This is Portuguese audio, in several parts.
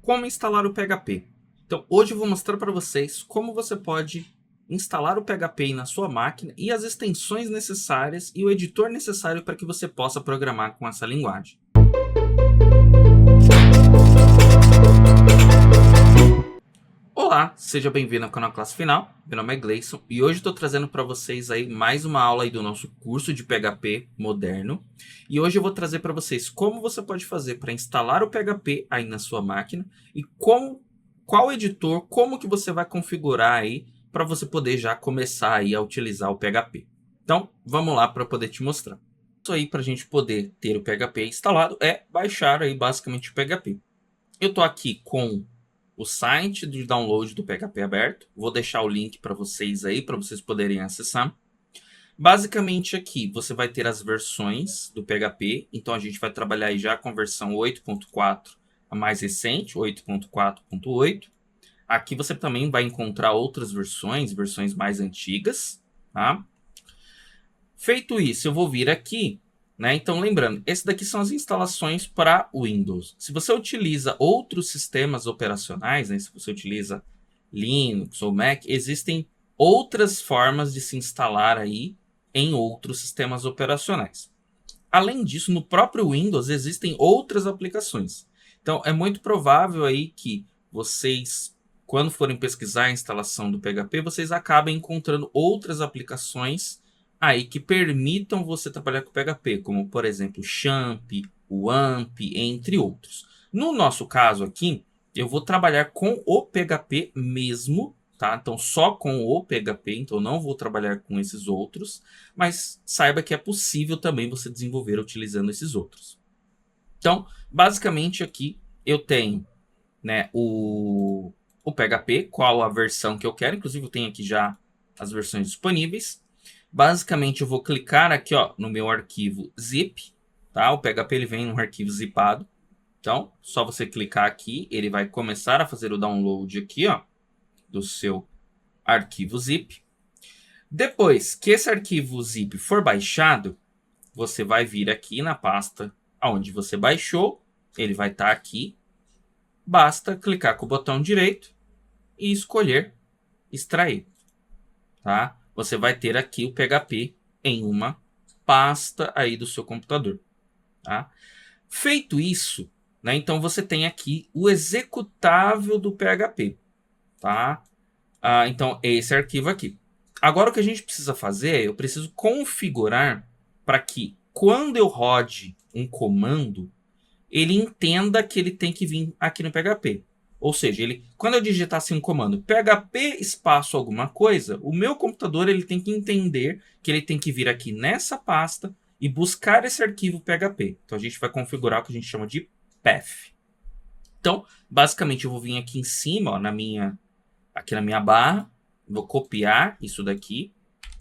Como instalar o PHP. Então, hoje eu vou mostrar para vocês como você pode instalar o PHP aí na sua máquina e as extensões necessárias e o editor necessário para que você possa programar com essa linguagem. Olá, seja bem-vindo ao canal Classe Final. Meu nome é Gleison e hoje estou trazendo para vocês aí mais uma aula aí do nosso curso de PHP moderno. E hoje eu vou trazer para vocês como você pode fazer para instalar o PHP aí na sua máquina e qual editor, como que você vai configurar aí para você poder já começar aí a utilizar o PHP. Então, vamos lá para poder te mostrar. Isso aí para a gente poder ter o PHP instalado é baixar aí basicamente o PHP. Eu estou aqui com o site de download do PHP aberto. Vou deixar o link para vocês aí, para vocês poderem acessar. Basicamente aqui você vai ter as versões do PHP. Então a gente vai trabalhar aí já com a versão 8.4, a mais recente, 8.4.8. Aqui você também vai encontrar outras versões mais antigas, tá? Feito isso, eu vou vir aqui, né? Então, lembrando, esse daqui são as instalações para Windows. Se você utiliza outros sistemas operacionais, né? Se você utiliza Linux ou Mac, existem outras formas de se instalar aí em outros sistemas operacionais. Além disso, no próprio Windows existem outras aplicações. Então, é muito provável aí que vocês, quando forem pesquisar a instalação do PHP, vocês acabem encontrando outras aplicações aí que permitam você trabalhar com PHP, como por exemplo Champ, o AMP, entre outros. No nosso caso aqui, eu vou trabalhar com o PHP mesmo, tá? Então só com o PHP, então não vou trabalhar com esses outros, mas saiba que é possível também você desenvolver utilizando esses outros. Então, basicamente aqui eu tenho, né, o PHP, qual a versão que eu quero, inclusive eu tenho aqui já as versões disponíveis. Basicamente, eu vou clicar aqui ó, no meu arquivo zip, tá? O PHP ele vem num arquivo zipado. Então, só você clicar aqui, ele vai começar a fazer o download aqui ó, do seu arquivo zip. Depois que esse arquivo zip for baixado, você vai vir aqui na pasta onde você baixou, ele vai estar aqui. Basta clicar com o botão direito e escolher extrair, tá? Você vai ter aqui o PHP em uma pasta aí do seu computador, tá? Feito isso, né, então você tem aqui o executável do PHP, tá? Então, é esse arquivo aqui. Agora, o que a gente precisa fazer é, eu preciso configurar para que, quando eu rode um comando, ele entenda que ele tem que vir aqui no PHP. Ou seja, quando eu digitar assim um comando PHP espaço alguma coisa, o meu computador ele tem que entender que ele tem que vir aqui nessa pasta e buscar esse arquivo PHP. Então a gente vai configurar o que a gente chama de path. Então, basicamente eu vou vir aqui em cima, ó, aqui na minha barra, vou copiar isso daqui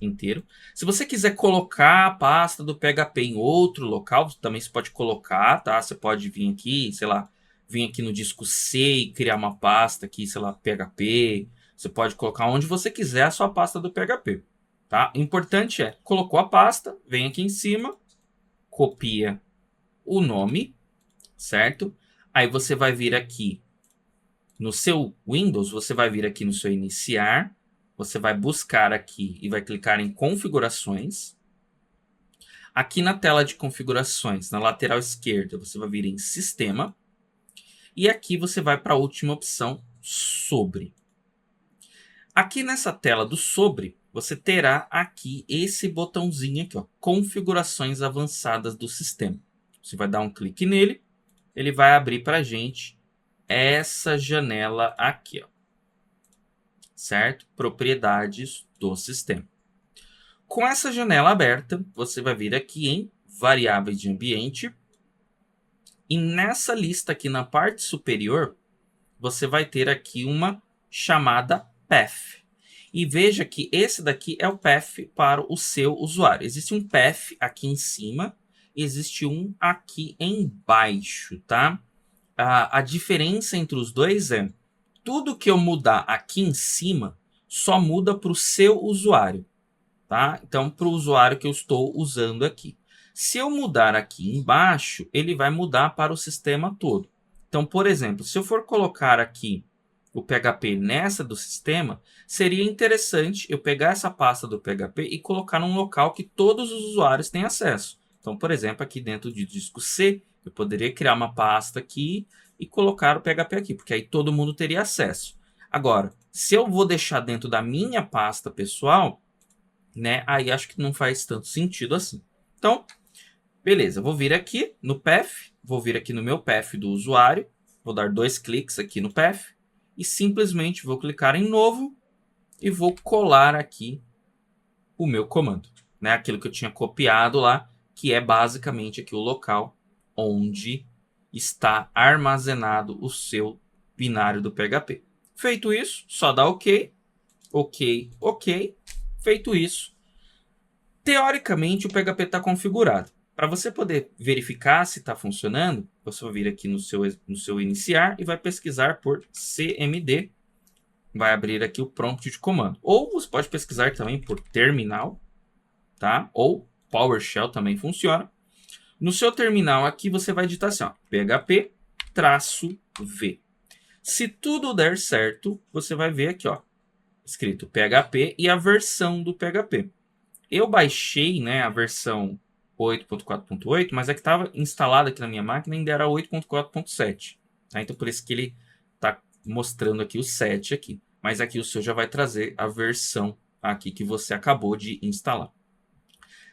inteiro. Se você quiser colocar a pasta do PHP em outro local, também você pode colocar, tá? Você pode vir aqui, sei lá, vir aqui no disco C e criar uma pasta aqui, sei lá, PHP. Você pode colocar onde você quiser a sua pasta do PHP, tá? O importante é, colocou a pasta, vem aqui em cima, copia o nome, certo? Aí você vai vir aqui no seu Windows, você vai vir aqui no seu iniciar, você vai buscar aqui e vai clicar em configurações. Aqui na tela de configurações, na lateral esquerda, você vai vir em sistema. E aqui você vai para a última opção, sobre. Aqui nessa tela do sobre, você terá aqui esse botãozinho aqui, ó, configurações avançadas do sistema. Você vai dar um clique nele, ele vai abrir para a gente essa janela aqui, ó. Certo? Propriedades do sistema. Com essa janela aberta, você vai vir aqui em variáveis de ambiente. E nessa lista aqui na parte superior, você vai ter aqui uma chamada path. E veja que esse daqui é o path para o seu usuário. Existe um path aqui em cima, existe um aqui embaixo, tá? A diferença entre os dois é tudo que eu mudar aqui em cima só muda para o seu usuário, tá? Então, para o usuário que eu estou usando aqui. Se eu mudar aqui embaixo, ele vai mudar para o sistema todo. Então, por exemplo, se eu for colocar aqui o PHP nessa do sistema, seria interessante eu pegar essa pasta do PHP e colocar num local que todos os usuários têm acesso. Então, por exemplo, aqui dentro de disco C, eu poderia criar uma pasta aqui e colocar o PHP aqui, porque aí todo mundo teria acesso. Agora, se eu vou deixar dentro da minha pasta pessoal, né, aí acho que não faz tanto sentido assim. Então, beleza, vou vir aqui no path, vou vir aqui no meu path do usuário, vou dar 2 cliques aqui no path e simplesmente vou clicar em novo e vou colar aqui o meu comando, né? Aquilo que eu tinha copiado lá, que é basicamente aqui o local onde está armazenado o seu binário do PHP. Feito isso, só dá OK, OK, OK. Feito isso, teoricamente o PHP está configurado. Para você poder verificar se está funcionando, você vai vir aqui no seu iniciar e vai pesquisar por cmd. Vai abrir aqui o prompt de comando. Ou você pode pesquisar também por terminal, tá? Ou PowerShell também funciona. No seu terminal aqui você vai digitar assim, ó, php-v. Se tudo der certo, você vai ver aqui, ó, escrito PHP e a versão do PHP. Eu baixei, né, a versão 8.4.8, mas é que estava instalada aqui na minha máquina ainda era 8.4.7. Tá? Então por isso que ele está mostrando aqui o 7 aqui. Mas aqui o seu já vai trazer a versão aqui que você acabou de instalar.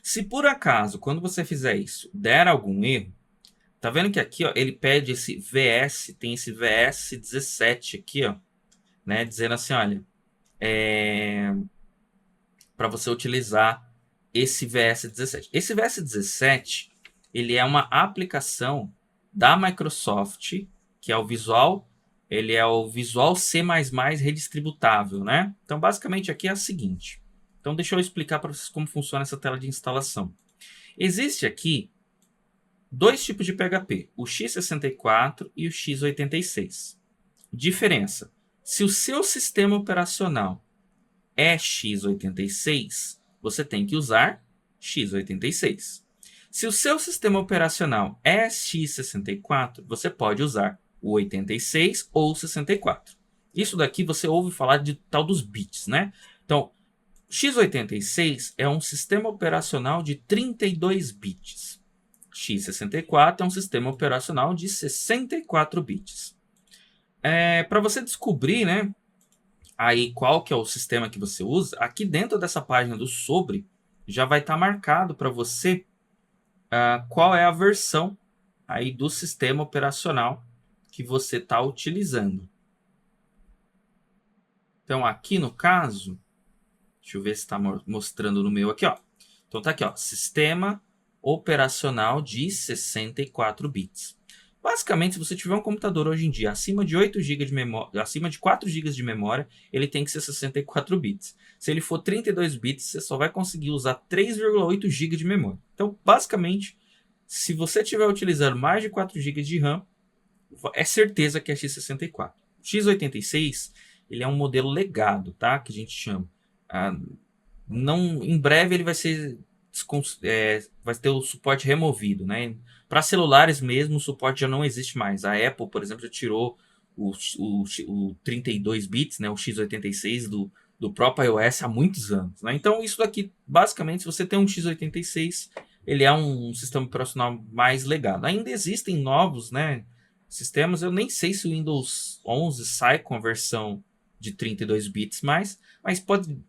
Se por acaso, quando você fizer isso, der algum erro, tá vendo que aqui, ó, ele pede esse VS, tem esse VS 17 aqui, ó, né, dizendo assim, olha, para você utilizar esse VS 17. Esse VS 17, ele é uma aplicação da Microsoft, que é o Visual, ele é o Visual C++ redistributável, né? Então, basicamente, aqui é o seguinte. Então, deixa eu explicar para vocês como funciona essa tela de instalação. Existe aqui 2 tipos de PHP, o x64 e o x86. Diferença: se o seu sistema operacional é x86, você tem que usar x86. Se o seu sistema operacional é x64, você pode usar o 86 ou o 64. Isso daqui você ouve falar de tal dos bits, né? Então, x86 é um sistema operacional de 32 bits. x64 é um sistema operacional de 64 bits. Para você descobrir, né, aí qual que é o sistema que você usa, aqui dentro dessa página do sobre, já vai estar marcado para você qual é a versão aí do sistema operacional que você está utilizando. Então, aqui no caso, deixa eu ver se está mostrando no meu aqui, ó. Então, tá aqui, ó, sistema operacional de 64 bits. Basicamente, se você tiver um computador hoje em dia acima de 8 GB de memória, acima de 4 GB de memória, ele tem que ser 64 bits. Se ele for 32 bits, você só vai conseguir usar 3,8 GB de memória. Então, basicamente, se você estiver utilizando mais de 4 GB de RAM, é certeza que é x64. x86, ele é um modelo legado, tá? Que a gente chama. Em breve ele vai ser vai ter o suporte removido, né? Para celulares mesmo, o suporte já não existe mais. A Apple, por exemplo, já tirou o 32 bits, né? O x86 do próprio iOS há muitos anos, né? Então isso daqui, basicamente, se você tem um x86, ele é um sistema operacional mais legado. Ainda existem novos, né, sistemas. Eu nem sei se o Windows 11 sai com a versão de 32 bits mais, mas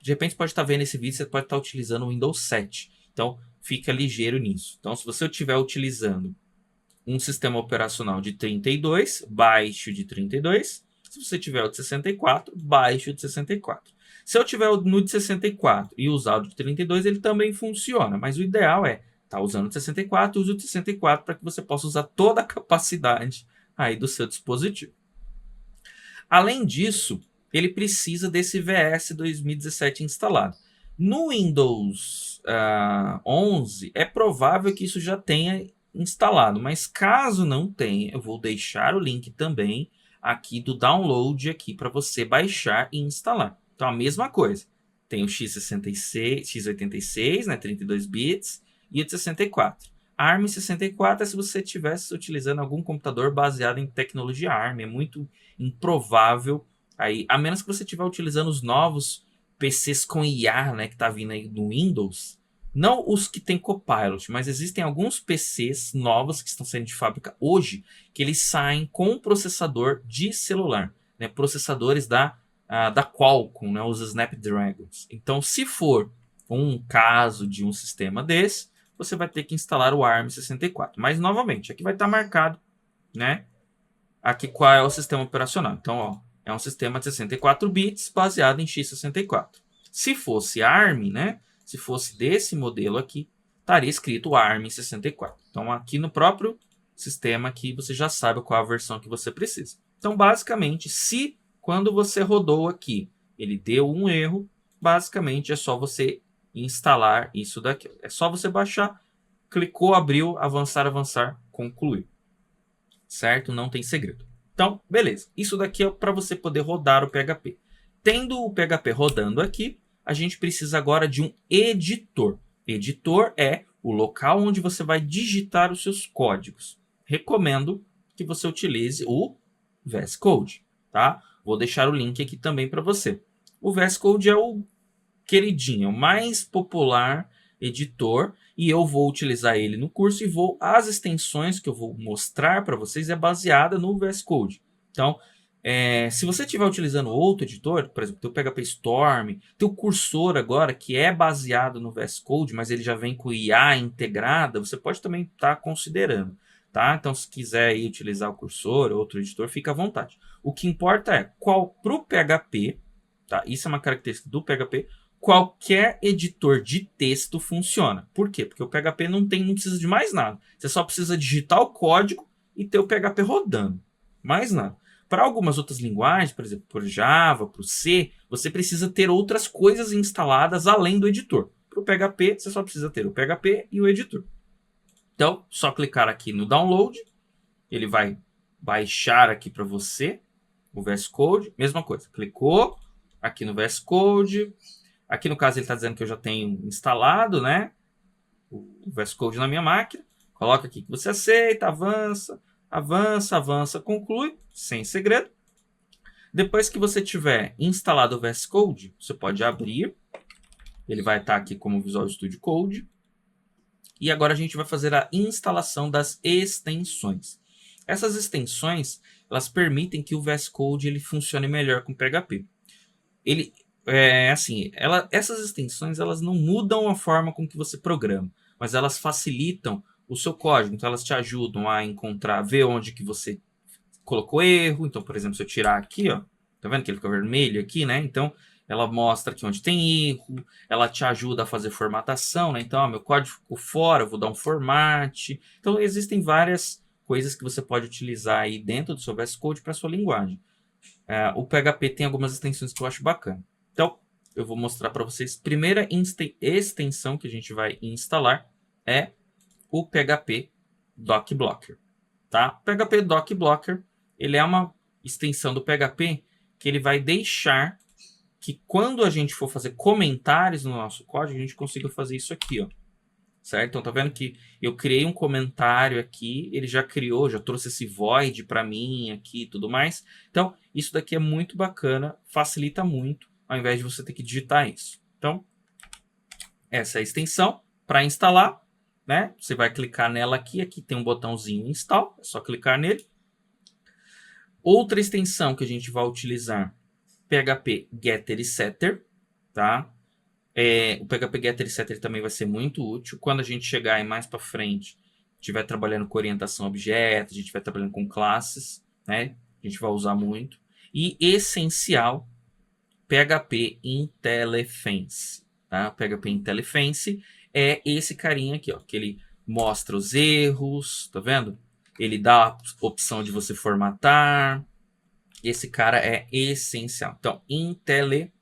de repente pode estar vendo esse vídeo, você pode estar utilizando o Windows 7. Então, fica ligeiro nisso. Então, se você estiver utilizando um sistema operacional de 32, baixe o de 32. Se você tiver o de 64, baixe o de 64. Se eu tiver no de 64 e usar o de 32, ele também funciona. Mas o ideal é estar usando o de 64, use o de 64 para que você possa usar toda a capacidade aí do seu dispositivo. Além disso, ele precisa desse VS 2017 instalado. No Windows 11, é provável que isso já tenha instalado, mas caso não tenha, eu vou deixar o link também aqui do download aqui para você baixar e instalar. Então, a mesma coisa. Tem o x86, né, 32 bits, e o de 64. ARM64 é se você estivesse utilizando algum computador baseado em tecnologia ARM. É muito improvável, aí, a menos que você estiver utilizando os novos PCs com IA, né, que está vindo aí do Windows. Não os que tem Copilot, mas existem alguns PCs novos que estão saindo de fábrica hoje, que eles saem com processador de celular, né, processadores da Qualcomm, né, os Snapdragons. Então, se for um caso de um sistema desse, você vai ter que instalar o ARM64. Mas, novamente, aqui vai estar marcado, né, aqui qual é o sistema operacional. Então, ó, é um sistema de 64 bits baseado em x64. Se fosse ARM, né, se fosse desse modelo aqui, estaria escrito ARM64. Então, aqui no próprio sistema aqui, você já sabe qual é a versão que você precisa. Então, basicamente, se quando você rodou aqui, ele deu um erro, basicamente é só você instalar isso daqui. É só você baixar, clicou, abriu, avançar, concluir. Certo? Não tem segredo. Então, beleza. Isso daqui é para você poder rodar o PHP. Tendo o PHP rodando aqui, a gente precisa agora de um editor. Editor é o local onde você vai digitar os seus códigos. Recomendo que você utilize o VS Code, tá? Vou deixar o link aqui também para você. O VS Code é o queridinho, o mais popular editor, e eu vou utilizar ele no curso e as extensões que eu vou mostrar para vocês é baseada no VS Code. Então, se você estiver utilizando outro editor, por exemplo, o PHP Storm, tem o Cursor agora, que é baseado no VS Code, mas ele já vem com IA integrada, você pode também estar considerando. Tá? Então, se quiser aí utilizar o Cursor ou outro editor, fica à vontade. O que importa é qual para o PHP, tá? Isso é uma característica do PHP, qualquer editor de texto funciona. Por quê? Porque o PHP não precisa de mais nada. Você só precisa digitar o código e ter o PHP rodando. Mais nada. Para algumas outras linguagens, por exemplo, para o Java, para o C, você precisa ter outras coisas instaladas além do editor. Para o PHP, você só precisa ter o PHP e o editor. Então, só clicar aqui no download, ele vai baixar aqui para você o VS Code. Mesma coisa, clicou aqui no VS Code. Aqui no caso ele está dizendo que eu já tenho instalado, né, o VS Code na minha máquina. Coloca aqui que você aceita, avança, conclui, sem segredo. Depois que você tiver instalado o VS Code, você pode abrir. Ele vai estar aqui como Visual Studio Code. E agora a gente vai fazer a instalação das extensões. Essas extensões, elas permitem que o VS Code ele funcione melhor com PHP. Essas extensões elas não mudam a forma com que você programa, mas elas facilitam o seu código. Então elas te ajudam a encontrar, ver onde que você colocou erro. Então, por exemplo, se eu tirar aqui, ó, tá vendo que ele fica vermelho aqui, né? Então ela mostra aqui onde tem erro, ela te ajuda a fazer formatação, né? Então, meu código ficou fora, eu vou dar um formate. Então existem várias coisas que você pode utilizar aí dentro do seu VS Code para sua linguagem. O PHP tem algumas extensões que eu acho bacana. Então, eu vou mostrar para vocês. Primeira extensão que a gente vai instalar é o PHP Doc Blocker. Tá? O PHP Doc Blocker ele é uma extensão do PHP que ele vai deixar que quando a gente for fazer comentários no nosso código, a gente consiga fazer isso aqui, ó. Certo? Então, tá vendo que eu criei um comentário aqui, ele já criou, já trouxe esse void para mim aqui e tudo mais. Então, isso daqui é muito bacana, facilita muito, ao invés de você ter que digitar isso. Então, essa é a extensão para instalar, né? Você vai clicar nela aqui, aqui tem um botãozinho install, é só clicar nele. Outra extensão que a gente vai utilizar, PHP Getter e Setter, tá? O PHP Getter e Setter também vai ser muito útil. Quando a gente chegar aí mais para frente, estiver trabalhando com orientação a objetos, a gente vai trabalhando com classes, né? A gente vai usar muito. E essencial, PHP IntelliFence, tá? PHP IntelliFence é esse carinha aqui, ó, que ele mostra os erros, tá vendo? Ele dá a opção de você formatar. Esse cara é essencial. Então, IntelliFence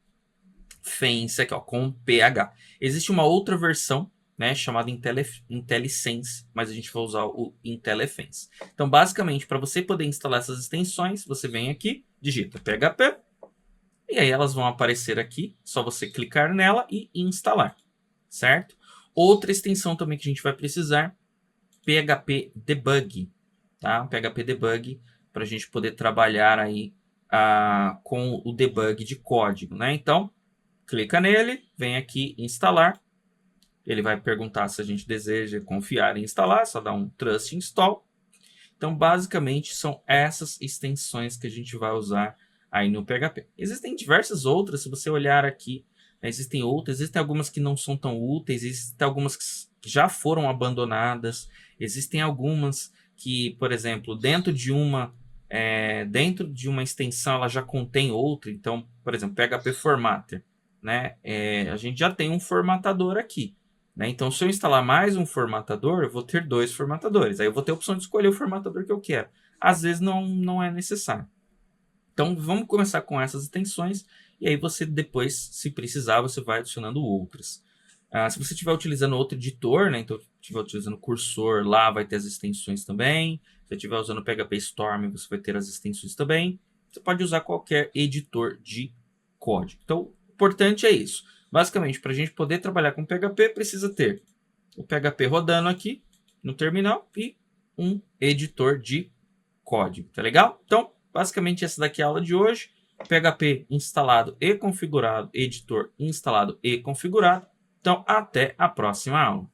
aqui, ó, com PH. Existe uma outra versão, né, chamada IntelliSense, mas a gente vai usar o IntelliFence. Então, basicamente, para você poder instalar essas extensões, você vem aqui, digita PHP, e aí elas vão aparecer aqui, só você clicar nela e instalar, certo? Outra extensão também que a gente vai precisar PHP Debug, tá? PHP Debug para a gente poder trabalhar aí com o debug de código, né? Então, clica nele, vem aqui instalar. Ele vai perguntar se a gente deseja confiar em instalar, só dá um trust install. Então, basicamente, são essas extensões que a gente vai usar aí no PHP. Existem diversas outras, se você olhar aqui, né, existem outras, existem algumas que não são tão úteis, existem algumas que já foram abandonadas, existem algumas que, por exemplo, dentro de uma extensão ela já contém outra. Então, por exemplo, PHP Formatter, né? A gente já tem um formatador aqui. Né? Então, se eu instalar mais um formatador, eu vou ter 2 formatadores. Aí eu vou ter a opção de escolher o formatador que eu quero. Às vezes não é necessário. Então, vamos começar com essas extensões. E aí você depois, se precisar, você vai adicionando outras. Se você estiver utilizando outro editor, né? Então, estiver utilizando Cursor, lá vai ter as extensões também. Se você estiver usando o PHP Storm, você vai ter as extensões também. Você pode usar qualquer editor de código. Então, o importante é isso. Basicamente, para a gente poder trabalhar com PHP, precisa ter o PHP rodando aqui no terminal e um editor de código. Tá legal? Então, basicamente, essa daqui é a aula de hoje. PHP instalado e configurado, editor instalado e configurado. Então, até a próxima aula.